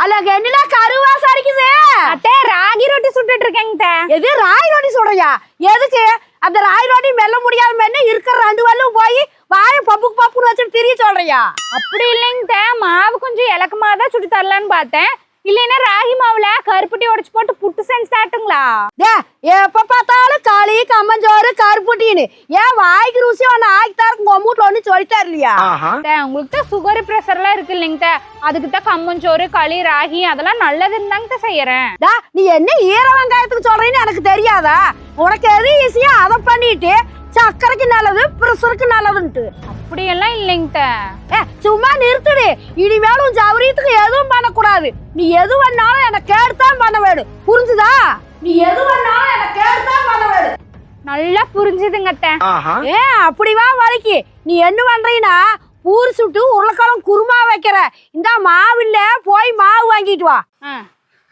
அல்ல என்னல கருவாசம் அடிக்குது. அத்தை ராகி ரொட்டி சுட்டுட்டு இருக்கேங்க. எது ராகி ரொட்டி சுடுறியா? எதுக்கு? அந்த ராகி ரொட்டி மெல்ல முடியாம என்ன இருக்கிற 2 வல்லும் போய் வாயை பப்புக்கு பப்புன்னு வச்சுட்டு திரிய சொல்றியா? அப்படி இல்லைங்க, மாவு கொஞ்சம் இலக்கமா தான் சுட்டு தரலான்னு பார்த்தேன். இல்லைன்னா ராகி மாவுல கருப்பட்டி உடைச்சு போட்டு புட்டு செஞ்சு சாட்டுங்களா? எப்ப பார்த்தாலும் களி கம்மஞ்சோறு கருப்பட்டின்னு ஏன் வாய்க்கு ருசி ஒன்னு ஆக்கி தரக்கு உங்க வீட்டுல ஒண்ணு சொல்லித்தர இல்லையா? உங்களுக்கு தான் சுகர் பிரஷர் எல்லாம் இருக்கு இல்லைங்க, அதுக்கு தான் கம்மஞ்சோறு களி ராகி அதெல்லாம் நல்லதுன்னு தாங்க செய்யறேன். நீ என்ன ஈர வெங்காயத்துக்கு சொல்றேன்னு எனக்கு தெரியாதா? உனக்கு எது ஈஸியா அதை பண்ணிட்டு சக்கரைக்கு நல்லது பிரஷருக்கு நல்லதுன்ட்டு அப்படியெல்லாம் இல்லைங்க. சும்மா நிறுத்துடு. இனிமேலும் சௌரியத்துக்கு எதுவும் பண்ணக்கூடாது. நீ எது வேணாலும் எனக்கு கேட்டுதான் பண்ண வேணும், புரிஞ்சுதா? நீ எது வேணாலும் எனக்கு கேட்டுதான் பண்ண வேணும். நல்லா புரிஞ்சுதுங்க. அப்படிவா வலிக்கு. நீ என்ன பண்றீன்னா பூரி சுட்டு உருளைக்கிழங்கு குருமா வைக்கிற. இந்த மாவில்ல போய் மாவு வாங்கிட்டு வா.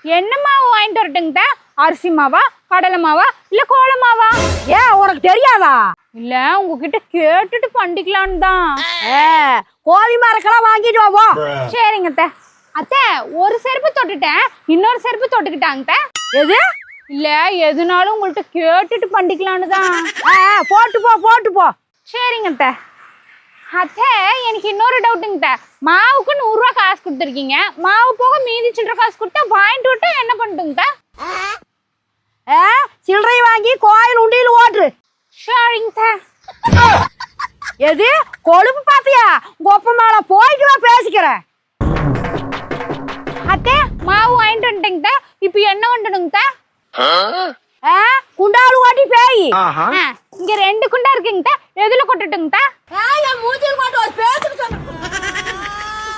என்ன மாவு வாங்கிட்டு வரட்டுங்க? அரிசி மாவா, கடலை மாவா, இல்ல கோல மாவா? உனக்கு தெரியாதா? இல்ல உங்ககிட்ட கேட்டுட்டு பண்ணிக்கலான்னு தான். கோழி மரக்கெல்லாம் வாங்கிட்டு வா. சரிங்க அத்தை. அத்தை ஒரு செருப்பு தொட்டுட்டேன், இன்னொரு செருப்பு தொட்டுக்கிட்டாங்க. எது? இல்ல எதுனாலும் உங்கள்ட்ட கேட்டுட்டு பண்ணிக்கலான்னு தான். போட்டு போ. சரிங்க அத்தை. அத்தை எனக்கு இன்னொரு டவுட்டுங்க. மாவுக்கு 100 ரூபா காசு கொடுத்துருக்கீங்க, மாவு போக மீதி சில்லறை காசு கொடுத்தா வாங்கிட்டு விட்டா என்ன பண்ணுங்க? சில்லறை வாங்கி கோயில் உண்டியில் ஓட்டுரு. சரிங்க. எது கொழுப்பு பாத்தியா? கொப்ப மேல போயிட்டு வா, பேசிக்கிறேன். அத்தை மாவு வாங்கிட்டு வந்துட்டேங்க, இப்ப என்ன பண்ணணுங்க? குண்டாலு ஓட்டி பேய். இங்க 2 குண்டா இருக்குங்க, எதுல கொட்டட்டுங்க?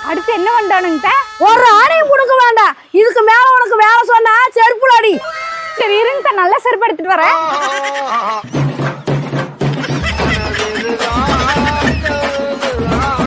அடுத்து என்ன பண்ணணுங்க? ஒரு ஆணையும் கொடுக்க வேண்டாம். இதுக்கு மேல உனக்கு வேலை சொன்னா செருப்புல அடி. சரி இருங்க, நல்ல செருப்பு எடுத்துட்டு வரேன்.